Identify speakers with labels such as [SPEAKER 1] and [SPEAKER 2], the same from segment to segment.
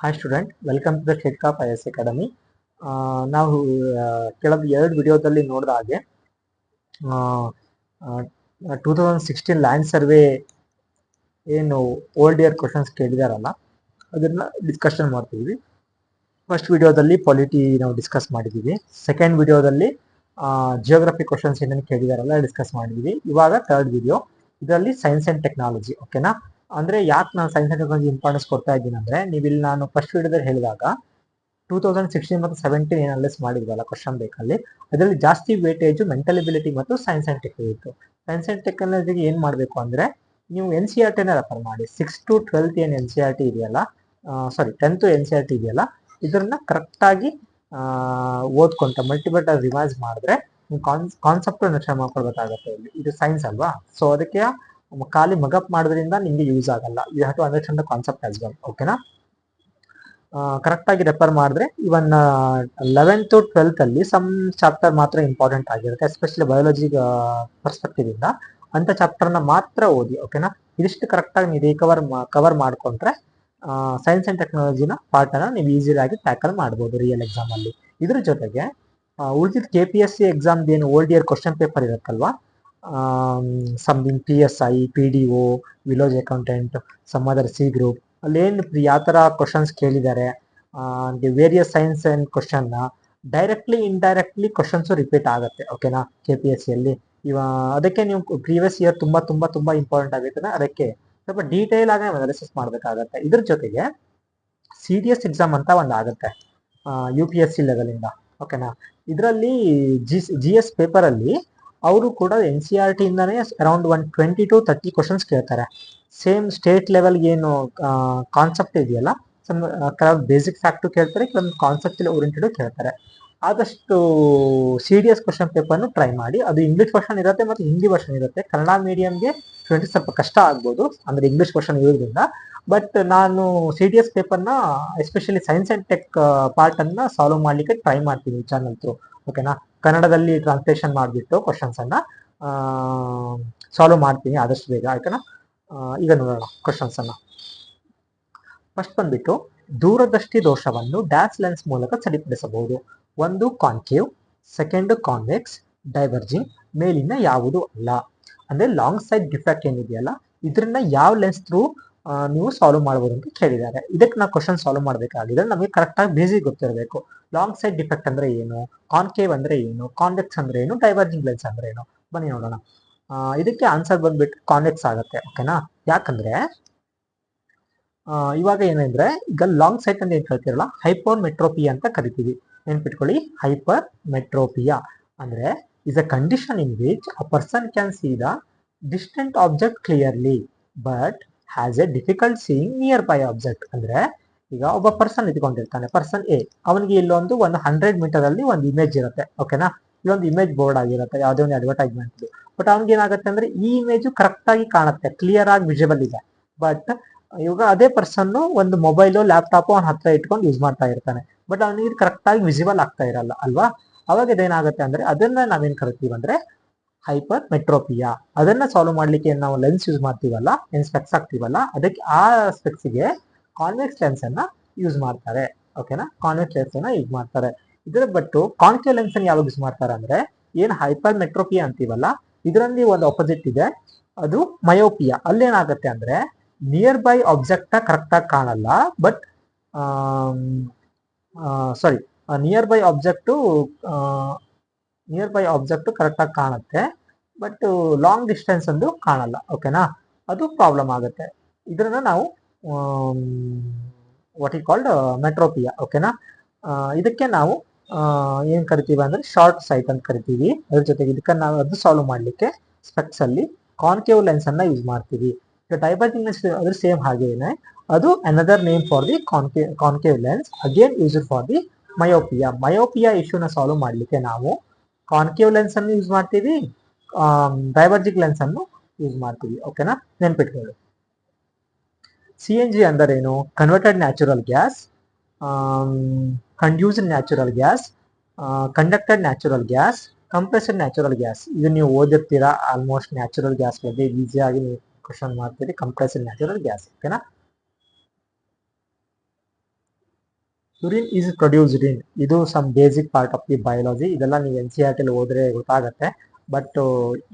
[SPEAKER 1] Hi student, welcome to the state cop IAS academy. ನಾವು ಕೆಳಗೆ 2 ವಿಡಿಯೋದಲ್ಲಿ ನೋಡಿದ ಹಾಗೆ 2016 ಲ್ಯಾಂಡ್ ಸರ್ವೆ ಏನು ಓಲ್ಡ್ ಇಯರ್ ಕ್ವಶನ್ಸ್ ಕೇಳಿದಾರಲ್ಲ ಅದನ್ನ ಡಿಸ್ಕಷನ್ ಮಾಡ್ತಿದ್ವಿ. ಫಸ್ಟ್ ವಿಡಿಯೋದಲ್ಲಿ ಪಾಲಿಟಿ ನಾವು ಡಿಸ್ಕಸ್ ಮಾಡಿದ್ದೀವಿ. ಸೆಕೆಂಡ್ ವಿಡಿಯೋದಲ್ಲಿ ಜಿಯೋಗ್ರಫಿ ಕ್ವಶನ್ಸ್ ಏನೇನು ಕೇಳಿದಾರಲ್ಲ ಡಿಸ್ಕಸ್ ಮಾಡಿದ್ವಿ. ಇವಾಗ ಥರ್ಡ್ ವಿಡಿಯೋ, ಇದರಲ್ಲಿ ಸೈನ್ಸ್ ಅಂಡ್ ಟೆಕ್ನಾಲಜಿ. ಓಕೆನಾ? ಅಂದ್ರೆ ಯಾಕೆ ನಾನು ಸೈನ್ಸ್ ಅಂಡ್ ಟೆಕ್ನಾಲಜಿ ಇಂಪಾರ್ಟೆನ್ಸ್ ಕೊಡ್ತಾ ಇದ್ದೀನಿ ಅಂದ್ರೆ, ನೀವು ಇಲ್ಲಿ ನಾನು ಫಸ್ಟ್ ವಿಡಿಯೋದಲ್ಲಿ ಹೇಳಿದಾಗ 2016 ಮತ್ತು 17 ಏನು ಅನಲೈಸ್ ಮಾಡಿದ್ವಲ್ಲ ಕ್ವಶನ್ ಬೇಕಲ್ಲಿ, ಅದರಲ್ಲಿ ಜಾಸ್ತಿ ವೇಟೇಜು ಮೆಂಟಲ್ ಎಬಿಲಿಟಿ ಮತ್ತು ಸೈನ್ಸ್ ಅಂಡ್ ಟೆಕ್ ಇತ್ತು. ಸೈನ್ಸ್ ಅಂಡ್ ಟೆಕ್ನಾಲಜಿಗೆ ಏನು ಮಾಡಬೇಕು ಅಂದ್ರೆ, ನೀವು NCERT ರೆಫರ್ ಮಾಡಿ. 6 to 12 ಏನು NCERT ಇದೆಯಲ್ಲ, 10th NCERT ಇದೆಯಲ್ಲ, ಇದನ್ನ ಕರೆಕ್ಟಾಗಿ ಓದ್ಕೊಂತ ಮಲ್ಟಿಪಲ್ ರಿವೈಸ್ ಮಾಡಿದ್ರೆ ಕಾನ್ಸೆಪ್ಟ್ ಅಂಡರ್ಸ್ಟ್ಯಾಂಡ್ ಮಾಡ್ಕೊಳ್ಬೇಕಾಗತ್ತೆ. ಇದು ಸೈನ್ಸ್ ಅಲ್ವಾ, ಸೊ ಅದಕ್ಕೆ ಖಾಲಿ ಮಗಪ್ ಮಾಡೋದ್ರಿಂದ ನಿಮ್ಗೆ ಯೂಸ್ ಆಗಲ್ಲ. You have to understand the concept as well. ಓಕೆನಾ? ಕರೆಕ್ಟಾಗಿ ರೆಫರ್ ಮಾಡಿದ್ರೆ ಇವನ್ 11th to 12th ಅಲ್ಲಿ ಸಮ್ ಚಾಪ್ಟರ್ ಮಾತ್ರ ಇಂಪಾರ್ಟೆಂಟ್ ಆಗಿರುತ್ತೆ, ಎಸ್ಪೆಷಲಿ ಬಯಾಲಜಿ ಪರ್ಸ್ಪೆಕ್ಟಿವ್ ಇಂದ ಅಂತ ಚಾಪ್ಟರ್ನ ಮಾತ್ರ ಓದಿ. ಓಕೆನಾ? ಇದಿಷ್ಟು ಕರೆಕ್ಟಾಗಿ ನೀವು ಕವರ್ ಮಾಡ್ಕೊಂಡ್ರೆ ಸೈನ್ಸ್ ಅಂಡ್ ಟೆಕ್ನಾಲಜಿನ ಪಾರ್ಟನ್ನ ನೀವು ಈಸಿಯಾಗಿ ಟ್ಯಾಕಲ್ ಮಾಡ್ಬೋದು ರಿಯಲ್ ಎಕ್ಸಾಮ್ ಅಲ್ಲಿ. ಇದ್ರ ಜೊತೆಗೆ ಉಳಿದಿದ್ದ KPSC ಎಕ್ಸಾಮ್ದು ಏನು ಓಲ್ಡ್ ಇಯರ್ ಕ್ವಶನ್ ಪೇಪರ್ ಇರುತ್ತಲ್ವಾ, something PSI, PDO, village accountant, some other C group, ಅಲ್ಲೇನು ಯಾವ ಥರ ಕ್ವಶನ್ಸ್ ಕೇಳಿದ್ದಾರೆ, ವೇರಿಯಸ್ ಸೈನ್ಸ್ ಅಂಡ್ ಕ್ವಶನ್ನ ಡೈರೆಕ್ಟ್ಲಿ ಇಂಡೈರೆಕ್ಟ್ಲಿ ಕ್ವಶನ್ಸ್ ರಿಪೀಟ್ ಆಗುತ್ತೆ. ಓಕೆನಾ? KPSC ಅಲ್ಲಿ ಅದಕ್ಕೆ ನೀವು ಪ್ರೀವಿಯಸ್ ಇಯರ್ ತುಂಬಾ ಇಂಪಾರ್ಟೆಂಟ್ ಆಗುತ್ತೆ. ಅದಕ್ಕೆ ಸ್ವಲ್ಪ ಡೀಟೇಲ್ ಆಗಿ ಅನಾಲಿಸಿಸ್ ಮಾಡಬೇಕಾಗತ್ತೆ. ಇದ್ರ ಜೊತೆಗೆ CDS ಎಕ್ಸಾಮ್ ಅಂತ ಒಂದು ಆಗುತ್ತೆ UPSC ಲೆವೆಲ್ ಇಂದ. ಓಕೆನಾ? ಇದರಲ್ಲಿ GS ಪೇಪರ್ ಅಲ್ಲಿ ಅವರು ಕೂಡ NCERT ಇಂದಾನೇ ಅರೌಂಡ್ 120 to 30 ಕ್ವಶನ್ಸ್ ಕೇಳ್ತಾರೆ. ಸೇಮ್ ಸ್ಟೇಟ್ ಲೆವೆಲ್ಗೆ ಏನು ಕಾನ್ಸೆಪ್ಟ್ ಇದೆಯಲ್ಲ, ಕೆಲವೊಂದು ಬೇಸಿಕ್ ಫ್ಯಾಕ್ಟು ಕೇಳ್ತಾರೆ, ಕೆಲವೊಂದು ಕಾನ್ಸೆಪ್ಟ್ ಓರಿಯೆಂಟೆಡ್ ಕೇಳ್ತಾರೆ. ಆದಷ್ಟು CDS ಕ್ವಶನ್ ಪೇಪರ್ನು ಟ್ರೈ ಮಾಡಿ. ಅದು ಇಂಗ್ಲಿಷ್ ವರ್ಷನ್ ಇರುತ್ತೆ ಮತ್ತು ಹಿಂದಿ ವರ್ಷನ್ ಇರುತ್ತೆ. ಕನ್ನಡ ಮೀಡಿಯಂಗೆ ಸ್ಟೂಡೆಂಟ್ಸ್ ಸ್ವಲ್ಪ ಕಷ್ಟ ಆಗ್ಬೋದು, ಅಂದ್ರೆ ಇಂಗ್ಲಿಷ್ ವರ್ಷನ್ ಇರೋದ್ರಿಂದ. ಬಟ್ ನಾನು CDS ಪೇಪರ್ನ especially science and tech part ಅನ್ನ ಸಾಲ್ವ್ ಮಾಡ್ಲಿಕ್ಕೆ ಟ್ರೈ ಮಾಡ್ತೀನಿ ಈ ಚಾನಲ್ ಥ್ರೂ. ಓಕೆನಾ? ಕನ್ನಡದಲ್ಲಿ ಟ್ರಾನ್ಸ್ಲೇಷನ್ ಮಾಡಿಬಿಟ್ಟು ಕ್ವಶನ್ಸ್ ಅನ್ನ ಸಾಲ್ವ್ ಮಾಡ್ತೀನಿ ಆದಷ್ಟು ಬೇಗ. ಆಯ್ತನಾ? ಈಗ ನೋಡೋಣ ಕ್ವಶನ್ಸ್ ಅನ್ನ. ಫಸ್ಟ್ ಬಂದ್ಬಿಟ್ಟು, ದೂರದೃಷ್ಟಿ ದೋಷವನ್ನು ಡ್ಯಾಶ್ ಲೆನ್ಸ್ ಮೂಲಕ ಸರಿಪಡಿಸಬಹುದು. ಒಂದು ಕಾನ್ಕೇವ್, ಸೆಕೆಂಡ್ ಕಾನ್ವೆಕ್ಸ್, ಡೈವರ್ಜಿಂಗ್, ಮೇಲಿನ ಯಾವುದು ಅಲ್ಲ. ಅಂದ್ರೆ ಲಾಂಗ್ ಸೈಡ್ ಡಿಫೆಕ್ಟ್ ಏನಿದೆಯಲ್ಲ, ಇದನ್ನ ಯಾವ ಲೆನ್ಸ್ ಥ್ರೂ ನೀವು ಸಾಲ್ವ್ ಮಾಡ್ಬೋದು ಅಂತ ಕೇಳಿದ್ದಾರೆ. ಇದಕ್ಕೆ ನಾವು ಕ್ವಶನ್ ಸಾಲ್ವ್ ಮಾಡಬೇಕಾಗಿದೆ, ನಮಗೆ ಕರೆಕ್ಟಾಗಿ ಬೇಸಿಕ್ ಗೊತ್ತಿರಬೇಕು. ಲಾಂಗ್ ಸೈಡ್ ಡಿಫೆಕ್ಟ್ ಅಂದ್ರೆ ಏನು, ಕಾನ್ಕೇವ್ ಅಂದ್ರೆ ಏನು, ಕಾನ್ವೆಕ್ಸ್ ಅಂದ್ರೆ ಏನು, ಡೈವರ್ಜಿಂಗ್ ಲೆನ್ಸ್ ಅಂದ್ರೆ ಏನು, ಬನ್ನಿ ನೋಡೋಣ. ಇದಕ್ಕೆ ಆನ್ಸರ್ ಬಂದ್ಬಿಟ್ಟು ಕಾನ್ವೆಕ್ಸ್ ಆಗುತ್ತೆ. ಓಕೆನಾ? ಯಾಕಂದ್ರೆ ಇವಾಗ ಏನಂದ್ರೆ, ಈಗ ಲಾಂಗ್ ಸೈಟ್ ಅಂತ ಏನ್ ಕರಿತೀರಲ್ಲ, ಹೈಪರ್ ಮೆಟ್ರೋಪಿಯಾ ಅಂತ ಕರಿತೀವಿ. ನೆನ್ಪಿಟ್ಕೊಳ್ಳಿ, ಹೈಪರ್ ಮೆಟ್ರೋಪಿಯಾ ಅಂದ್ರೆ is a condition in which a person can see the distant object clearly but has A difficult seeing near by object. ಅಂದ್ರೆ ಈಗ ಒಬ್ಬ ಪರ್ಸನ್ ಇಟ್ಕೊಂಡಿರ್ತಾನೆ, ಪರ್ಸನ್ ಎ, ಅವನಿಗೆ ಇಲ್ಲೊಂದು 100 ಮೀಟರ್ ಅಲ್ಲಿ ಒಂದು ಇಮೇಜ್ ಇರುತ್ತೆ. ಓಕೆನಾ? ಇಲ್ಲೊಂದು ಇಮೇಜ್ ಬೋರ್ಡ್ ಆಗಿರುತ್ತೆ, ಯಾವುದೇ ಒಂದು ಅಡ್ವರ್ಟೈಸ್ಮೆಂಟ್. ಬಟ್ ಅವ್ನಿಗೆ ಏನಾಗುತ್ತೆ ಅಂದ್ರೆ, ಈ ಇಮೇಜ್ ಕರೆಕ್ಟ್ ಆಗಿ ಕಾಣುತ್ತೆ, ಕ್ಲಿಯರ್ ಆಗಿ ವಿಸಿಬಲ್ ಇದೆ. ಬಟ್ ಇವಾಗ ಅದೇ ಪರ್ಸನ್ ಒಂದು ಮೊಬೈಲು, ಲ್ಯಾಪ್ಟಾಪ್ ಅವನ ಹತ್ರ ಇಟ್ಕೊಂಡು ಯೂಸ್ ಮಾಡ್ತಾ ಇರ್ತಾನೆ, ಬಟ್ ಅವನಿಗೆ ಕರೆಕ್ಟ್ ಆಗಿ ವಿಸಿಬಲ್ ಆಗ್ತಾ ಇರಲ್ಲ ಅಲ್ವಾ. ಅವಾಗ ಇದೇನಾಗುತ್ತೆ ಅಂದ್ರೆ, ಅದನ್ನ ನಾವೇನ್ ಕರಿತೀವಿ ಅಂದ್ರೆ ಹೈಪರ್ ಮೆಟ್ರೋಪಿಯಾ. ಅದನ್ನ ಸಾಲ್ವ್ ಮಾಡ್ಲಿಕ್ಕೆ ನಾವು ಲೆನ್ಸ್ ಯೂಸ್ ಮಾಡ್ತೀವಲ್ಲ, ಏನ್ ಸ್ಪೆಕ್ಸ್ ಹಾಕ್ತೀವಲ್ಲ, ಅದಕ್ಕೆ ಆ ಸ್ಪೆಕ್ಸ್ಗೆ ಕಾನ್ವೆಕ್ಸ್ ಲೆನ್ಸ್ ಅನ್ನ ಯೂಸ್ ಮಾಡ್ತಾರೆ. ಓಕೆನಾ? ಕಾನ್ವೆಕ್ಸ್ ಲೆನ್ಸ್ ಅನ್ನ ಯೂಸ್ ಮಾಡ್ತಾರೆ. ಇದ್ರ ಬಿಟ್ಟು ಕಾನ್ಕೇವ್ ಲೆನ್ಸ್ ಅನ್ನ ಯಾವಾಗ ಯೂಸ್ ಮಾಡ್ತಾರೆ ಅಂದ್ರೆ, ಏನ್ ಹೈಪರ್ ಮೆಟ್ರೋಪಿಯಾ ಅಂತೀವಲ್ಲ, ಇದರಲ್ಲಿ ಒಂದು ಆಪೋಸಿಟ್ ಇದೆ, ಅದು ಮಯೋಪಿಯಾ. ಅಲ್ಲೇನಾಗುತ್ತೆ ಅಂದ್ರೆ, ನಿಯರ್ ಬೈ ಆಬ್ಜೆಕ್ಟ್ ಕರೆಕ್ಟ್ ಆಗಿ ಕಾಣಲ್ಲ, but near by object correct ಆಗಿ ಕಾಣುತ್ತೆ, ಬಟ್ ಲಾಂಗ್ ಡಿಸ್ಟೆನ್ಸ್ ಅಂದು ಕಾಣಲ್ಲ. ಓಕೆನಾ? ಅದು ಪ್ರಾಬ್ಲಮ್ ಆಗುತ್ತೆ. ಇದನ್ನ ನಾವು ವಾಟ್ ಈ ಕಾಲ್ಡ್ ಮೆಟ್ರೋಪಿಯಾ. ಓಕೆನಾ? ಇದಕ್ಕೆ ನಾವು ಏನ್ ಕರಿತೀವಿ ಅಂದ್ರೆ ಶಾರ್ಟ್ ಸೈಟ್ ಅಂತ ಕರಿತೀವಿ. ಅದ್ರ ಜೊತೆಗೆ ಇದಕ್ಕೆ ನಾವು ಅದು ಸಾಲ್ವ್ ಮಾಡ್ಲಿಕ್ಕೆ ಸ್ಪೆಕ್ಸ್ ಅಲ್ಲಿ ಕಾನ್ಕೇವ್ ಲೆನ್ಸ್ ಅನ್ನ ಯೂಸ್ ಮಾಡ್ತೀವಿ. ಡೈವರ್ಜಿಂಗ್ ಲೆನ್ಸ್ ಅದ್ರ ಸೇಮ್ ಹಾಗೇನೆ, ಅದು another name for the concave lens, again use for the myopia ಇಶ್ಯೂನ ಸಾಲ್ವ್ ಮಾಡ್ಲಿಕ್ಕೆ ನಾವು ಕಾನ್ಕೇವ್ ಲೆನ್ಸ್ ಅನ್ನು ಯೂಸ್ ಮಾಡ್ತೀವಿ, ಡೈವರ್ಜಿಂಗ್ ಲೆನ್ಸ್ ಅನ್ನು ಯೂಸ್ ಮಾಡ್ತೀವಿ. ಓಕೆನಾ? ನೆನ್ಪಿಟ್ಕೊಳ್ಳಿ. CNG ಅಂದರೇನು? Converted natural gas, conduced natural gas, conducted natural gas, compressed natural gas. ಇದು ನೀವು ಓದಿರ್ತೀರಾ ಆಲ್ಮೋಸ್ಟ್. ನ್ಯಾಚುರಲ್ ಗ್ಯಾಸ್ ಬಗ್ಗೆ ಈಸಿಯಾಗಿ ನೀವು ಕ್ವಶನ್ ಮಾಡ್ತೀರಿ, ಕಂಪ್ರೆಸ್ಡ್ ನ್ಯಾಚುರಲ್ ಗ್ಯಾಸ್. ಓಕೆನಾ? ಯೂರಿನ್ ಈಸ್ ಪ್ರೊಡ್ಯೂಸ್ಡ್ ಇನ್, ಇದು some basic part of the biology. ಇದೆಲ್ಲ ನೀವು NCERT ಓದ್ರೆ ಗೊತ್ತಾಗತ್ತೆ. ಬಟ್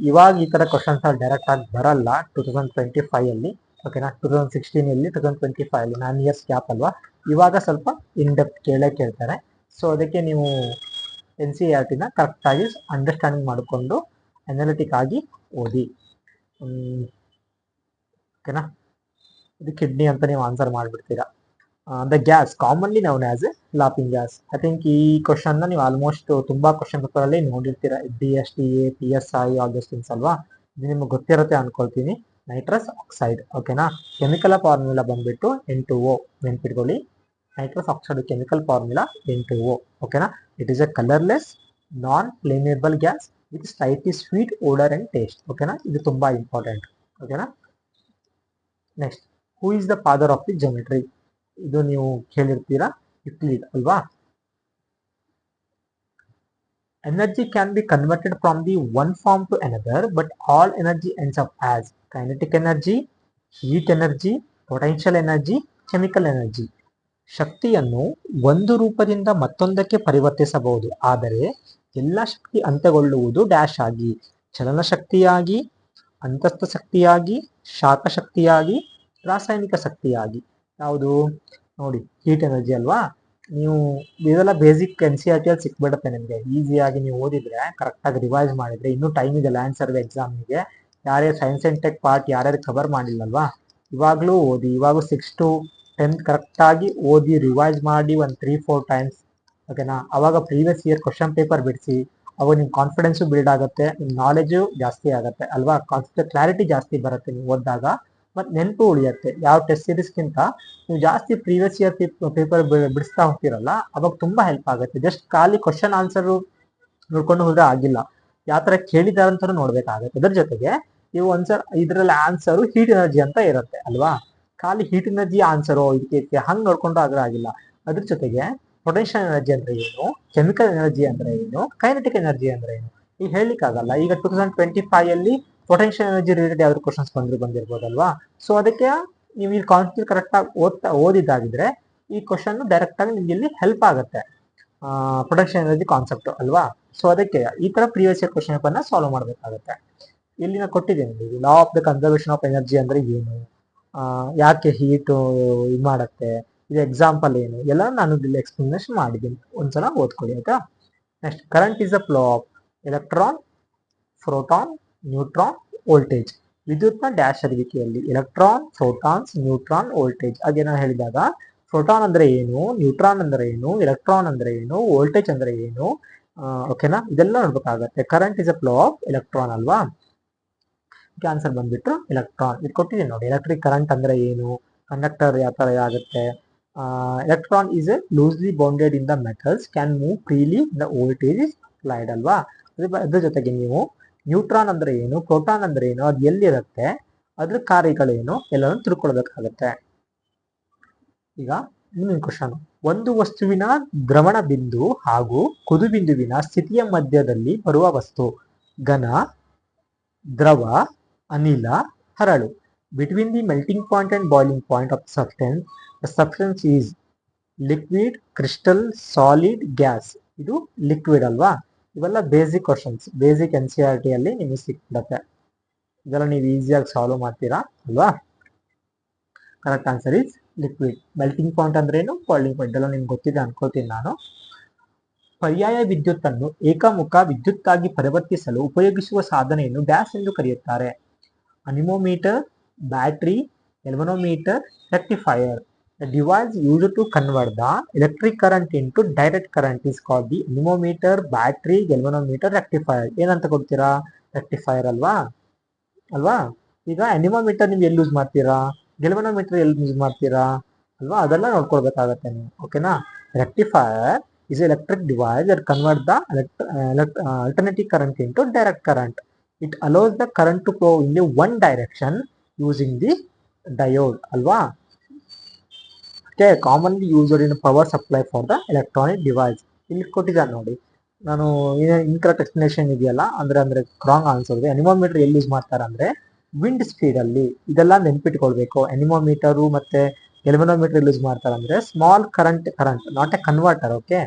[SPEAKER 1] ಇವಾಗ ಈ ತರ ಕ್ವಶನ್ಸ್ ಡೈರೆಕ್ಟ್ ಆಗಿ ಬರಲ್ಲ 2025 ಅಲ್ಲಿ, ಓಕೆನಾ. 2016 2025 ಅಲ್ಲಿ 9 ಇಯರ್ಸ್ ಗ್ಯಾಪ್ ಅಲ್ವಾ, ಇವಾಗ ಸ್ವಲ್ಪ ಇನ್ ಡೆಪ್ತ್ ಕೇಳ್ತಾರೆ. ಸೊ ಅದಕ್ಕೆ ನೀವು NCERT ನ ಕರೆಕ್ಟ್ ಆಗಿ ಅಂಡರ್ಸ್ಟ್ಯಾಂಡಿಂಗ್ ಮಾಡಿಕೊಂಡು ಅನಾಲಿಟಿಕ್ ಆಗಿ ಓದಿ, ಓಕೆನಾ. ಇದು ಕಿಡ್ನಿ ಅಂತ ನೀವು ಆನ್ಸರ್ ಮಾಡಿಬಿಡ್ತೀರಾ. The gas commonly known as a laughing gas. I think ಈ ಕ್ವಶನ್ ನೀವು ಆಲ್ಮೋಸ್ಟ್ ತುಂಬಾ ಕ್ವಶನ್ ಪೇಪರ್ ಅಲ್ಲಿ ನೋಡಿರ್ತೀರಾ. DSTA, PSI all those things ಅಲ್ವಾ, ಇದು ನಿಮ್ಗೆ ಗೊತ್ತಿರುತ್ತೆ ಅನ್ಕೊಳ್ತೀನಿ. ನೈಟ್ರಸ್ ಆಕ್ಸೈಡ್, ಓಕೆನಾ. ಕೆಮಿಕಲ್ ಫಾರ್ಮುಲಾ ಬಂದ್ಬಿಟ್ಟು N2O, ನೆನ್ಪಿಟ್ಕೊಳ್ಳಿ. Nitrous oxide chemical formula N2O, ಓಕೆನಾ. It is a colourless non flammable gas with slightly sweet odour and taste, ಓಕೆನಾ. ಇದು ತುಂಬಾ ಇಂಪಾರ್ಟೆಂಟ್, ಓಕೆನಾ. Next, who is the father of the geometry? ಇದು ನೀವು ಕೇಳಿರ್ತೀರಾ, ಯುಕ್ಲಿಡ್ ಅಲ್ವಾ. Energy can be converted from the one form to another, but all energy ends up as kinetic energy, heat energy, potential energy, chemical energy. ಶಕ್ತಿಯನ್ನು ಒಂದು ರೂಪದಿಂದ ಮತ್ತೊಂದಕ್ಕೆ ಪರಿವರ್ತಿಸಬಹುದು, ಆದರೆ ಎಲ್ಲ ಶಕ್ತಿ ಅಂತ್ಯಗೊಳ್ಳುವುದು ಡ್ಯಾಶ್ ಆಗಿ: ಚಲನ ಶಕ್ತಿಯಾಗಿ, ಅಂತಸ್ಥ ಶಕ್ತಿಯಾಗಿ, ಶಾಖ ಶಕ್ತಿಯಾಗಿ, ರಾಸಾಯನಿಕ ಶಕ್ತಿಯಾಗಿ. ಯಾವುದು ನೋಡಿ, ಹೀಟ್ ಎನರ್ಜಿ ಅಲ್ವಾ. ನೀವು ಇದೆಲ್ಲ ಬೇಸಿಕ್ NCERT ಅಲ್ಲಿ ಸಿಕ್ಬಿಡುತ್ತೆ ನಿಮಗೆ. ಈಸಿಯಾಗಿ ನೀವು ಓದಿದ್ರೆ, ಕರೆಕ್ಟಾಗಿ ರಿವೈಸ್ ಮಾಡಿದ್ರೆ, ಇನ್ನೂ ಟೈಮ್ ಇದೆ ಲ್ಯಾಂಡ್ ಸರ್ವೆ ಎಕ್ಸಾಮ್ಗೆ. ಯಾರ್ಯಾರು ಸೈನ್ಸ್ ಅಂಡ್ ಟೆಕ್ ಪಾರ್ಟ್ ಯಾರ್ಯಾರು ಕವರ್ ಮಾಡಿಲ್ಲಲ್ವಾ, ಇವಾಗಲೂ ಓದಿ. ಇವಾಗ 6 to 10 ಕರೆಕ್ಟಾಗಿ ಓದಿ ರಿವೈಸ್ ಮಾಡಿ ಒಂದು 3-4 ಟೈಮ್ಸ್, ಓಕೆನಾ. ಅವಾಗ ಪ್ರೀವಿಯಸ್ ಇಯರ್ ಕ್ವಶನ್ ಪೇಪರ್ ಬಿಡಿಸಿ, ಅವಾಗ ನಿಮ್ಮ ಕಾನ್ಫಿಡೆನ್ಸು ಬಿಲ್ಡ್ ಆಗುತ್ತೆ, ನಿಮ್ಮ ನಾಲೆಜು ಜಾಸ್ತಿ ಆಗುತ್ತೆ ಅಲ್ವಾ. ಕಾನ್ಸೆಪ್ಟ್ ಕ್ಲಾರಿಟಿ ಜಾಸ್ತಿ ಬರುತ್ತೆ ನೀವು ಓದಿದಾಗ, ಮತ್ತು ನೆನಪು ಉಳಿಯುತ್ತೆ. ಯಾವ ಟೆಸ್ಟ್ ಸೀರೀಸ್ಗಿಂತ ನೀವು ಜಾಸ್ತಿ ಪ್ರೀವಿಯಸ್ ಇಯರ್ ಪೇಪರ್ ಬಿಡಿಸ್ತಾ ಹೋಗ್ತಿರಲ್ಲ, ಅವಾಗ ತುಂಬಾ ಹೆಲ್ಪ್ ಆಗುತ್ತೆ. ಜಸ್ಟ್ ಖಾಲಿ ಕ್ವಶನ್ ಆನ್ಸರ್ ನೋಡ್ಕೊಂಡು ಹೋದ್ರೆ ಆಗಿಲ್ಲ, ಯಾವ ತರ ಕೇಳಿದಾರೆ ಅಂತ ನೋಡ್ಬೇಕಾಗುತ್ತೆ. ಅದ್ರ ಜೊತೆಗೆ ನೀವು ಒಂದ್ಸಲ ಇದರಲ್ಲಿ ಆನ್ಸರು ಹೀಟ್ ಎನರ್ಜಿ ಅಂತ ಇರುತ್ತೆ ಅಲ್ವಾ, ಖಾಲಿ ಹೀಟ್ ಎನರ್ಜಿ ಆನ್ಸರು ಇದಕ್ಕೆ ಹಂಗೆ ನೋಡ್ಕೊಂಡು ಆದ್ರೆ ಆಗಿಲ್ಲ. ಅದ್ರ ಜೊತೆಗೆ ಪೊಟೆನ್ಷಿಯಲ್ ಎನರ್ಜಿ ಅಂದ್ರೆ ಏನು, ಕೆಮಿಕಲ್ ಎನರ್ಜಿ ಅಂದ್ರೆ ಏನು, ಕೈನೆಟಿಕ್ ಎನರ್ಜಿ ಅಂದ್ರೆ ಏನು, ಈಗ ಹೇಳಲಿಕ್ಕಾಗಲ್ಲ. ಈಗ 2025 ಅಲ್ಲಿ ಪೊಟೆನ್ಷಿಯಲ್ ಎನರ್ಜಿ ರಿಲೇಟೆಡ್ ಯಾವ್ದು ಕ್ವಶನ್ಸ್ ಬಂದಿರ್ಬೋದಲ್ವಾ. ಸೊ ಅದಕ್ಕೆ ನೀವು ಈ ಕಾನ್ಸೆಪ್ಟ್ ಕರೆಕ್ಟಾಗಿ ಓದಿದ್ದಾಗಿದ್ರೆ ಈ ಕ್ವಶನ್ ಡೈರೆಕ್ಟ್ ಆಗಿ ನಿಮ್ಗೆ ಇಲ್ಲಿ ಹೆಲ್ಪ್ ಆಗುತ್ತೆ, ಪೊಟೆನ್ಷಿಯಲ್ ಎನರ್ಜಿ ಕಾನ್ಸೆಪ್ಟ್ ಅಲ್ವಾ. ಸೊ ಅದಕ್ಕೆ ಈ ತರ ಪ್ರೀವಿಯಸ್ ಇಯರ್ ಕ್ವಶನ್ ಪೇಪರ್ನ ಸಾಲ್ವ್ ಮಾಡಬೇಕಾಗುತ್ತೆ. ಇಲ್ಲಿ ನಾನು ಕೊಟ್ಟಿದ್ದೀನಿ, law of the conservation of energy ಅಂದ್ರೆ ಏನು, ಯಾಕೆ ಹೀಟ್ ಇದು ಮಾಡುತ್ತೆ, ಇದು ಎಕ್ಸಾಂಪಲ್ ಏನು, ಎಲ್ಲ ನಾನು ಇಲ್ಲಿ ಎಕ್ಸ್ಪ್ಲನೇಷನ್ ಮಾಡಿದ್ದೀನಿ. ಒಂದ್ಸಲ ಓದ್ಕೊಳ್ಳಿ ಆಯ್ತಾ. Next, current is the flow of electron, proton, neutron, voltage. ವಿದ್ಯುತ್ನ ಡ್ಯಾಶ್ ಹರಿವಿಕೆಯಲ್ಲಿ ಎಲೆಕ್ಟ್ರಾನ್, ಪ್ರೋಟಾನ್ಸ್, ನ್ಯೂಟ್ರಾನ್, ವೋಲ್ಟೇಜ್. ಹಾಗೆ ನಾನು ಹೇಳಿದಾಗ ಪ್ರೋಟಾನ್ ಅಂದ್ರೆ ಏನು, ನ್ಯೂಟ್ರಾನ್ ಅಂದ್ರೆ ಏನು, ಎಲೆಕ್ಟ್ರಾನ್ ಅಂದ್ರೆ ಏನು, ವೋಲ್ಟೇಜ್ ಅಂದ್ರೆ ಏನು, ಓಕೆನಾ. ಇದೆಲ್ಲ ನೋಡ್ಬೇಕಾಗತ್ತೆ. Current is a flow of electron ಅಲ್ವಾ, ಆನ್ಸರ್ ಬಂದ್ಬಿಟ್ಟು ಎಲೆಕ್ಟ್ರಾನ್. ಇದು ಕೊಟ್ಟಿದ್ದೀನಿ ನೋಡಿ. ಎಲೆಕ್ಟ್ರಿಕ್ ಕರೆಂಟ್ ಅಂದ್ರೆ ಏನು, ಕಂಡಕ್ಟರ್ ಯಾವ ತರ ಆಗುತ್ತೆ. Electron is A loosely bounded in the metals, can move freely, the voltage is applied ಅಲ್ವಾ. ಅದ್ರ ಜೊತೆಗೆ ನೀವು ನ್ಯೂಟ್ರಾನ್ ಅಂದ್ರೆ ಏನು, ಪ್ರೋಟಾನ್ ಅಂದ್ರೆ ಏನು, ಅದು ಎಲ್ಲಿರುತ್ತೆ, ಅದ್ರ ಕಾರ್ಯಗಳೇನು ಎಲ್ಲನೂ ತಿಳ್ಕೊಳ್ಬೇಕಾಗತ್ತೆ. ಈಗ ಇನ್ನೊಂದು ಕ್ವಶನ್, ಒಂದು ವಸ್ತುವಿನ ದ್ರವಣ ಬಿಂದು ಹಾಗೂ ಕುದು ಬಿಂದುವಿನ ಸ್ಥಿತಿಯ ಮಧ್ಯದಲ್ಲಿ ಬರುವ ವಸ್ತು ಘನ, ದ್ರವ, ಅನಿಲ, ಹರಳು. Between the melting point and boiling point of substance, the substance is liquid, crystal, solid, gas. ಇದು ಲಿಕ್ವಿಡ್ ಅಲ್ವಾ. ಇವೆಲ್ಲ ಬೇಸಿಕ್ ಕ್ವಶನ್ಸ್, ಬೇಸಿಕ್ NCERT ಅಲ್ಲಿ ನಿಮಗೆ ಸಿಕ್ಬಿಡುತ್ತೆ. ಇದೆಲ್ಲ ನೀವು ಈಸಿಯಾಗಿ ಸಾಲ್ವ್ ಮಾಡ್ತೀರಾ ಅಲ್ವಾ. Correct answer is liquid. Melting point ಅಂದ್ರೆ ಏನು, ಬಾಯ್ಲಿಂಗ್ ಪಾಯಿಂಟ್ ಎಲ್ಲ ನಿಮ್ಗೆ ಗೊತ್ತಿದೆ ಅನ್ಕೋತೀನಿ ನಾನು. ಪರ್ಯಾಯ ವಿದ್ಯುತ್ತನ್ನು ಏಕಮುಖ ವಿದ್ಯುತ್ತಾಗಿ ಪರಿವರ್ತಿಸಲು ಉಪಯೋಗಿಸುವ ಸಾಧನೆಯನ್ನು ಡ್ಯಾಶ್ ಎಂದು ಕರೆಯುತ್ತಾರೆ. Anemometer, battery, galvanometer, rectifier. The device used to convert the electric current into direct current is called the anemometer, battery, galvanometer, rectifier. ಏನಂತ ಕೊಡ್ತೀರಾ, ರೆಕ್ಟಿಫೈಯರ್ ಅಲ್ವಾ. ಈಗ ಅನಿಮೋಮೀಟರ್ ನೀವು ಎಲ್ಲಿ ಯೂಸ್ ಮಾಡ್ತೀರಾ, ಗೆಲ್ವನೋಮೀಟರ್ ಎಲ್ಲಿ ಯೂಸ್ ಮಾಡ್ತೀರಾ ಅಲ್ವಾ, ಅದೆಲ್ಲ ನೋಡ್ಕೊಳ್ಬೇಕಾಗತ್ತೆ ನೀವು, ಓಕೆನಾ. Rectifier is electric device that converts the alternating current into direct current. It allows the current to flow in one direction using the diode ಅಲ್ವಾ. Commonly used in power supply for the electronic device. ಇಲ್ಲಿ ಕೊಟ್ಟಿದ್ದಾರೆ ನೋಡಿ. ನಾನು incorrect explanation ಇದೆಯಲ್ಲ ಅಂದ್ರೆ wrong answer. Anemometer ಎಲ್ಲಿ use ಮಾಡ್ತಾರೆ ಅಂದ್ರೆ ವಿಂಡ್ ಸ್ಪೀಡ್ ಅಲ್ಲಿ. ಇದೆಲ್ಲ ನೆನ್ಪಿಟ್ಕೊಳ್ಬೇಕು. ಅನಿಮೋಮೀಟರು ಮತ್ತೆ ಗೆಲ್ವನೋಮೀಟರ್ ಯೂಸ್ ಮಾಡ್ತಾರೆ ಅಂದ್ರೆ small current not A converter. Okay,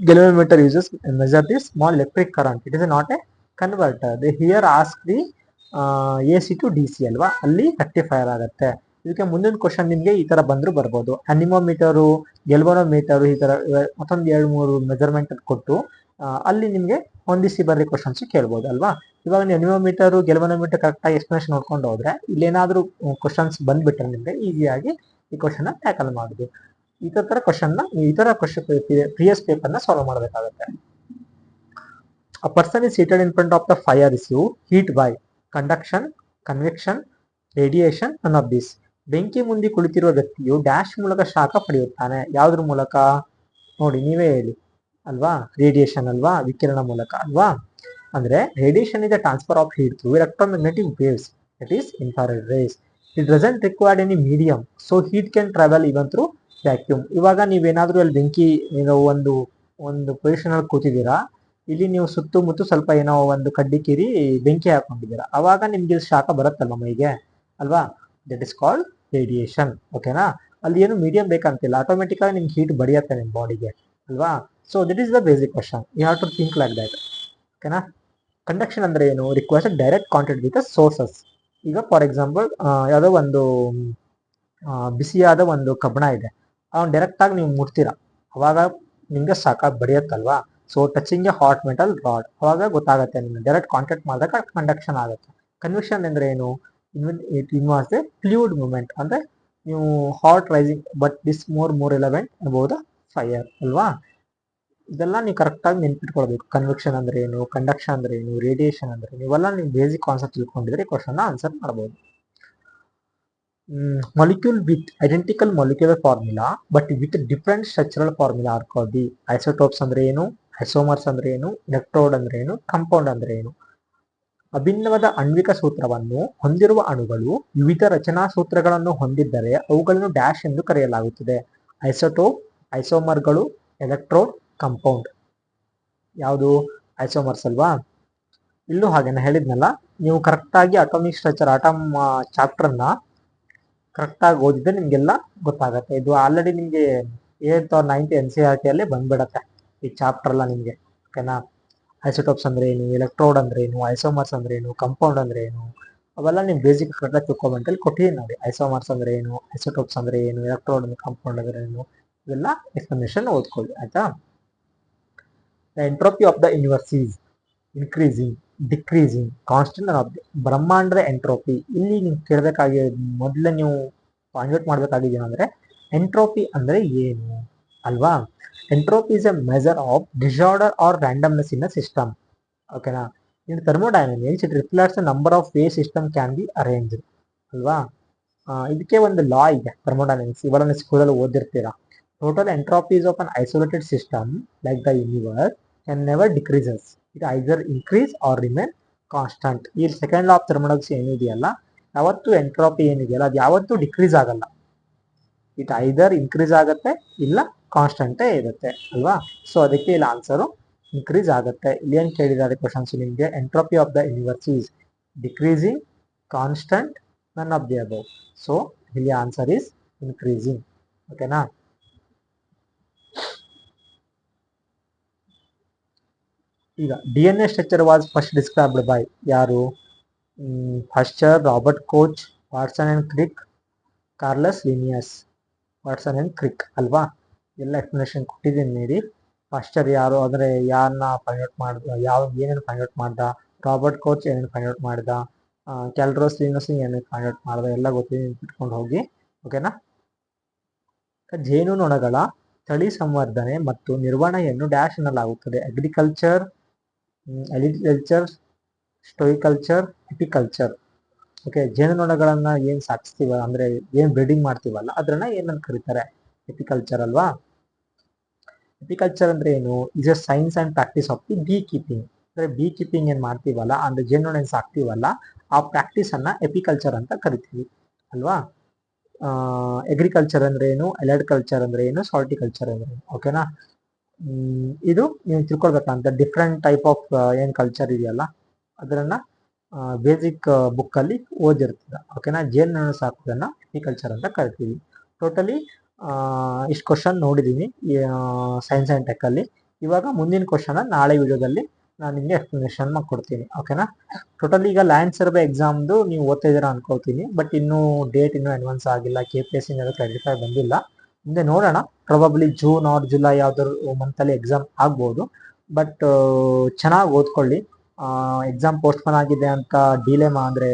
[SPEAKER 1] galvanometer uses measure the small electric current. It is not a converter. They here ask the AC to DC ಅಲ್ವಾ, ಅಲ್ಲಿ ರೆಕ್ಟಿಫೈರ್ ಆಗುತ್ತೆ. ಇದಕ್ಕೆ ಮುಂದಿನ ಕ್ವಶನ್ ನಿಮಗೆ ಈ ತರ ಬಂದ್ರು ಬರ್ಬೋದು. ಅನಿಮೋಮೀಟರು, ಗೆಲ್ವನೋಮೀಟರು, ಈ ತರ ಮತ್ತೊಂದು 2-3 ಮೆಜರ್ಮೆಂಟ್ ಕೊಟ್ಟು ಅಲ್ಲಿ ನಿಮಗೆ ಹೊಂದಿಸಿ ಬರ್ರಿ ಕ್ವಶನ್ಸ್ ಕೇಳ್ಬೋದು ಅಲ್ವಾ. ಇವಾಗ ನೀವು ಅನಿಮೋಮೀಟರು, ಗೆಲ್ವನೋಮೀಟರ್ ಕರೆಕ್ಟಾಗಿ ಎಕ್ಸ್ಪ್ಲನೇಷನ್ ನೋಡ್ಕೊಂಡು ಹೋದ್ರೆ ಇಲ್ಲೇನಾದ್ರೂ ಕ್ವಶನ್ಸ್ ಬಂದ್ಬಿಟ್ರೆ ನಿಮಗೆ ಈಸಿಯಾಗಿ ಈ ಕ್ವಶನ್ ಟ್ಯಾಕಲ್ ಮಾಡುದು. ಈ ತರ ಕ್ವಶನ್ ಪ್ರಿಯಸ್ ಪೇಪರ್ ನ ಸಾಲ್ವ್ ಮಾಡಬೇಕಾಗುತ್ತೆ. A person is seated in front of the fire issue. Heat by conduction, convection, radiation, none of this. ಬೆಂಕಿ ಮುಂದೆ ಕುಳಿತಿರುವ ವ್ಯಕ್ತಿಯು ಡ್ಯಾಶ್ ಮೂಲಕ ಶಾಖ ಪಡೆಯುತ್ತಾನೆ. ಯಾವ್ದ್ರ ಮೂಲಕ ನೋಡಿ ನೀವೇ ಹೇಳಿ ಅಲ್ವಾ? ರೇಡಿಯೇಷನ್ ಅಲ್ವಾ, ವಿಕಿರಣ ಮೂಲಕ ಅಲ್ವಾ. ಅಂದ್ರೆ radiation is a transfer of heat through electromagnetic waves, that is infrared rays. It doesn't require any medium, so heat can travel even through vacuum. ಇವಾಗ ನೀವೇನಾದ್ರೂ ಅಲ್ಲಿ ಬೆಂಕಿ ಏನೋ ಒಂದು ಪೊಸಿಷನ್ ಅಲ್ಲಿ ಕೂತಿದ್ದೀರಾ, ಇಲ್ಲಿ ನೀವು ಸುತ್ತಮುತ್ತ ಸ್ವಲ್ಪ ಏನೋ ಒಂದು ಕಡ್ಡಿ ಕಿರಿ ಬೆಂಕಿ ಹಾಕೊಂಡಿದ್ದೀರಾ, ಅವಾಗ ನಿಮ್ಗೆ ಶಾಖ ಬರುತ್ತಲ್ವ ಮೈಗೆ ಅಲ್ವಾ, ದಟ್ ಇಸ್ ಕಾಲ್ಡ್ ರೇಡಿಯೇಷನ್. ಓಕೆನಾ? ಅಲ್ಲಿ ಏನು ಮೀಡಿಯಂ ಬೇಕಂತಿಲ್ಲ, ಆಟೋಮೆಟಿಕ್ ಆಗಿ ನಿಮ್ಗೆ ಹೀಟ್ ಬಡಿಯತ್ತೆ ನಿಮ್ಮ ಬಾಡಿಗೆ ಅಲ್ವಾ. So this is the basic question, you have to think like that. ಓಕೆನಾ? ಕಂಡಕ್ಷನ್ ಅಂದ್ರೆ ಏನು? Requires direct contact with sources. ಈಗ ಫಾರ್ ಎಕ್ಸಾಂಪಲ್ ಯಾವುದೋ ಒಂದು ಬಿಸಿಯಾದ ಒಂದು ಕಬ್ಬಣ ಇದೆ, ಅವ್ನು ಡೈರೆಕ್ಟ್ ಆಗಿ ನೀವು ಮುಟ್ತೀರಾ, ಅವಾಗ ನಿಮ್ಗೆ ಶಾಖ ಬಡಿಯತ್ತಲ್ವಾ. So touching a hot metal rod, ಅವಾಗ ಗೊತ್ತಾಗುತ್ತೆ ನಿಮ್ಗೆ, ಡೈರೆಕ್ಟ್ ಕಾಂಟ್ಯಾಕ್ಟ್ ಮಾಡಿದಾಗ ಕಂಡಕ್ಷನ್ ಆಗುತ್ತೆ. ಕನ್ವೆಕ್ಷನ್ ಅಂದ್ರೆ ಏನು? It involves a fluid movement. ಅಂದ್ರೆ ನೀವು hot rising but this more element above the fire ಅಲ್ವಾ. ಇದೆಲ್ಲ ನೀವು ಕರೆಕ್ಟಾಗಿ ನೆನ್ಪಿಟ್ಕೊಳ್ಬೇಕು. ಕನ್ವೆಕ್ಷನ್ ಅಂದ್ರೆ ಏನು, ಕಂಡಕ್ಷನ್ ಅಂದ್ರೆ ಏನು, ರೇಡಿಯೇಷನ್ ಅಂದ್ರೆ ಏನು, ಇವೆಲ್ಲ ನೀವು ಬೇಸಿಕ್ ಕಾನ್ಸೆಪ್ಟ್ ತಿಳ್ಕೊಂಡಿದ್ರೆ ಕ್ವಶನ್ ಆನ್ಸರ್ ಮಾಡ್ಬೋದು. Molecule with identical molecular formula but with different structural formula are called the isotopes. ಅಂದ್ರೆ ಏನು, ಐಸೋಮರ್ಸ್ ಅಂದ್ರೆ ಏನು, ಎಲೆಕ್ಟ್ರೋಡ್ ಅಂದ್ರೆ ಏನು, ಕಂಪೌಂಡ್ ಅಂದ್ರೆ ಏನು. ಅಭಿನ್ನವಾದ ಆಣ್ವಿಕ ಸೂತ್ರವನ್ನು ಹೊಂದಿರುವ ಅಣುಗಳು ವಿವಿಧ ರಚನಾ ಸೂತ್ರಗಳನ್ನು ಹೊಂದಿದ್ದರೆ ಅವುಗಳನ್ನು ಡ್ಯಾಶ್ ಎಂದು ಕರೆಯಲಾಗುತ್ತದೆ. ಐಸೋಟೋಪ್, ಐಸೋಮರ್ಗಳು, ಎಲೆಕ್ಟ್ರೋಡ್, ಕಂಪೌಂಡ್. ಯಾವುದು? ಐಸೋಮರ್ಸ್ ಅಲ್ವಾ. ಇಲ್ಲೂ ಹಾಗೆ ನಾ ಹೇಳಿದ್ನಲ್ಲ, ನೀವು ಕರೆಕ್ಟಾಗಿ ಅಟಾಮಿಕ್ ಸ್ಟ್ರಕ್ಚರ್ ಚಾಪ್ಟರ್ನ ಕರೆಕ್ಟಾಗಿ ಓದಿದ್ರೆ ನಿಮಗೆಲ್ಲ ಗೊತ್ತಾಗುತ್ತೆ. ಇದು ಆಲ್ರೆಡಿ ನಿಮಗೆ 8th or 9th NCERT ಅಲ್ಲೇ ಬಂದ್ಬಿಡತ್ತೆ ಈ ಚಾಪ್ಟರ್ ಎಲ್ಲ ನಿಮಗೆ. ಓಕೆನಾ? ಐಸೋಟೋಪ್ಸ್ ಅಂದ್ರೆ ಏನು, ಎಲೆಕ್ಟ್ರೋಡ್ ಅಂದ್ರೆ ಏನು, ಐಸೋಮರ್ಸ್ ಅಂದ್ರೆ ಏನು, ಕಂಪೌಂಡ್ ಅಂದ್ರೆ ಏನು, ಅವೆಲ್ಲ ನೀವು ಬೇಸಿಕ್ ಕರೆಕ್ಟಾಗಿ ತಿಳ್ಕೊಬೇಕಂತೇಳಿ ಕೊಟ್ಟಿದ್ದೀನಿ ನೋಡಿ. ಐಸೋಮರ್ಸ್ ಅಂದ್ರೆ ಏನು, ಐಸೋಟೋಪ್ಸ್ ಅಂದ್ರೆ ಏನು, ಎಲೆಕ್ಟ್ರೋಡ್ ಅಂದ್ರೆ, ಕಂಪೌಂಡ್ ಅಂದ್ರೆ ಏನು, ಇವೆಲ್ಲ ಎಕ್ಸ್ಪ್ಲನೇಷನ್ ಓದ್ಕೊಳ್ಳಿ ಆಯ್ತಾ. The entropy of the universe is increasing, decreasing, constant of ಬ್ರಹ್ಮಾಂಡದ ಎಂಟ್ರೋಪಿ. ಇಲ್ಲಿ ನೀವು ಕೇಳಬೇಕಾಗಿ ಮೊದಲೇ ನೀವು ಪಾಯಿಂಟ್ ಔಟ್ ಮಾಡಬೇಕಾಗಿದೆ ಅಂದ್ರೆ ಎಂಟ್ರೋಪಿ ಅಂದ್ರೆ ಏನು ಅಲ್ವಾ. Entropy is a measure of disorder or randomness in a system. ಓಕೆನಾ? In thermodynamics it reflects the number of way system can be arranged ಅಲ್ವಾ. ಇದಕ್ಕೆ ಒಂದು ಲಾ ಇದೆ ಥರ್ಮೋಡೈನಮಿಕ್ಸ್, ಇವೆಲ್ಲ ಸ್ಕೂಲಲ್ಲಿ ಓದಿರ್ತೀರಾ. Total entropies of an isolated system like the universe can never decreases, it either increase or remain constant. ಈ second law of thermodynamics ಏನಿದೆಯಲ್ಲ, ಯಾವತ್ತು ಎಂಟ್ರೋಪಿ ಏನಿದೆಯಲ್ಲ ಅದು ಯಾವತ್ತೂ ಡಿಕ್ರೀಸ್ ಆಗಲ್ಲ. ಇಟ್ ಐದರ್ ಇನ್ಕ್ರೀಸ್ ಆಗುತ್ತೆ ಇಲ್ಲ ಕಾನ್ಸ್ಟಂಟೇ ಇರುತ್ತೆ ಅಲ್ವಾ. ಸೊ ಅದಕ್ಕೆ ಇಲ್ಲಿ ಆನ್ಸರು ಇನ್ಕ್ರೀಸ್ ಆಗುತ್ತೆ. ಇಲ್ಲಿ ಏನು ಕೇಳಿದ್ದಾರೆ ಕ್ವಶನ್ಸ್ ನಿಮಗೆ? Entropy of the universe is decreasing, constant, none of the above. So ಇಲ್ಲಿ ಆನ್ಸರ್ ಈಸ್ ಇನ್ಕ್ರೀಸಿಂಗ್. ಓಕೆನಾ? ಈಗ DNA structure was first described by ಯಾರು? Foster, Robert Koch, Watson and Crick, Carlos Linnaeus. Watson and Crick ಅಲ್ವಾ. ಎಲ್ಲ explanation ಕೊಟ್ಟಿದ್ದೀನಿ ನೋಡಿ. Faster ಯಾರು ಅಂದರೆ ಯಾರನ್ನ ಫೈಂಡ್ ಔಟ್ ಮಾಡ್ದ, ಏನೇನು ಫೈಂಡ್ ಔಟ್ ಮಾಡ್ದ, ರಾಬರ್ಟ್ ಕೋಚ್ ಏನೇನು ಫೈಂಡ್ ಔಟ್ ಮಾಡ್ದ, ಕ್ಯಾಲ್ರೋಸ್ ಲಿನಿಯಸ್ ಏನೇನು ಫೈಂಡ್ ಔಟ್ ಮಾಡ್ದ, ಎಲ್ಲ ಗೊತ್ತಿದೆ, ಇಟ್ಕೊಂಡು ಹೋಗಿ. ಓಕೆನಾ? ಜೇನುನೊಣಗಳ ತಳಿ ಸಂವರ್ಧನೆ ಮತ್ತು ನಿರ್ವಹಣೆಯನ್ನು ಡ್ಯಾಶ್ ಎನ್ನಲಾಗುತ್ತದೆ. Agriculture, ಸ್ಟೋಯಿಕಲ್ಚರ್, apiculture. ಓಕೆ, ಜೇನುನೊಣಗಳನ್ನ ಏನು ಸಾಕಿಸ್ತೀವಲ್ಲ ಅಂದ್ರೆ ಏನು ಬ್ರೀಡಿಂಗ್ ಮಾಡ್ತೀವಲ್ಲ ಅದನ್ನ ಏನಂತ ಕರೀತಾರೆ? ಎಪಿಕಲ್ಚರ್ ಅಲ್ವಾ. ಎಪಿಕಲ್ಚರ್ ಅಂದ್ರೆ ಏನು? Is a science and practice of the beekeeping. ಅಂದ್ರೆ ಬೀ ಕೀಪಿಂಗ್ ಏನ್ ಮಾಡ್ತೀವಲ್ಲ ಅಂದ್ರೆ ಜೇನುನೊಣ ಏನ್ ಸಾಕ್ತೀವಲ್ಲ ಆ ಪ್ರಾಕ್ಟೀಸ್ ಅನ್ನ ಎಪಿಕಲ್ಚರ್ ಅಂತ ಕರಿತೀವಿ ಅಲ್ವಾ. ಅಗ್ರಿಕಲ್ಚರ್ ಅಂದ್ರೆ ಏನು, ಅಲೈಡ್ ಕಲ್ಚರ್ ಅಂದ್ರೆ ಏನು, ಸಾಲ್ಟಿಕಲ್ಚರ್ ಅಂದ್ರೆ ಏನು. ಓಕೆನಾ? ಇದು ನೀವು ತಿಳ್ಕೊಳ್ಬೇಕಂತ ಡಿಫ್ರೆಂಟ್ ಟೈಪ್ ಆಫ್ ಏನ್ ಕಲ್ಚರ್ ಇದೆಯಲ್ಲ ಅದನ್ನ ಬೇಸಿಕ್ ಬುಕ್ ಅಲ್ಲಿ ಓದಿರ್ತೀರ. ಓಕೆನಾ? ಜೇನುನೊಣ ಸಾಕೋದನ್ನ ಎಪಿಕಲ್ಚರ್ ಅಂತ ಕರಿತೀವಿ. ಟೋಟಲಿ ಇಷ್ಟು ಕ್ವಶನ್ ನೋಡಿದ್ದೀನಿ ಸೈನ್ಸ್ ಆ್ಯಂಡ್ ಟೆಕ್ಕಲ್ಲಿ. ಇವಾಗ ಮುಂದಿನ ಕ್ವಶನ ನಾಳೆ ವಿಡಿಯೋದಲ್ಲಿ ನಾನು ನಿಮಗೆ ಎಕ್ಸ್ಪ್ಲನೇಷನ್ ಕೊಡ್ತೀನಿ, ಓಕೆನಾ. ಟೋಟಲಿ ಈಗ ಲ್ಯಾಂಡ್ ಸರ್ವೆ ಎಕ್ಸಾಮ್ದು ನೀವು ಓದ್ತಾ ಇದ್ದೀರಾ ಅನ್ಕೋತೀನಿ, ಬಟ್ ಇನ್ನೂ ಡೇಟ್ ಇನ್ನೂ ಅಡ್ವಾನ್ಸ್ ಆಗಿಲ್ಲ, KPSC ಕ್ಲಾರಿಫೈ ಬಂದಿಲ್ಲ. ಮುಂದೆ ನೋಡೋಣ, ಪ್ರಾಬಬ್ಲಿ ಜೂನ್ ಆರ್ ಜುಲೈ ಯಾವ್ದಾದ್ರು ಮಂತಲ್ಲಿ ಎಕ್ಸಾಮ್ ಆಗ್ಬೋದು. ಬಟ್ ಚೆನ್ನಾಗಿ ಓದ್ಕೊಳ್ಳಿ. ಎಕ್ಸಾಮ್ ಪೋಸ್ಟ್ಪೋನ್ ಆಗಿದೆ ಅಂತ ಡಿಲೇ ಅಂದರೆ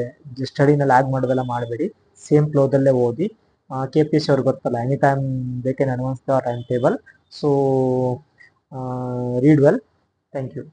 [SPEAKER 1] ಸ್ಟಡಿನ ಲ್ಯಾಗ್ ಮಾಡೋದೆಲ್ಲ ಮಾಡಬೇಡಿ, ಸೇಮ್ ಫ್ಲೋದಲ್ಲೇ ಓದಿ. KPSC ಅವ್ರಿಗೆ ಗೊತ್ತಲ್ಲ, any time they can announce the time table. So read well. Thank you.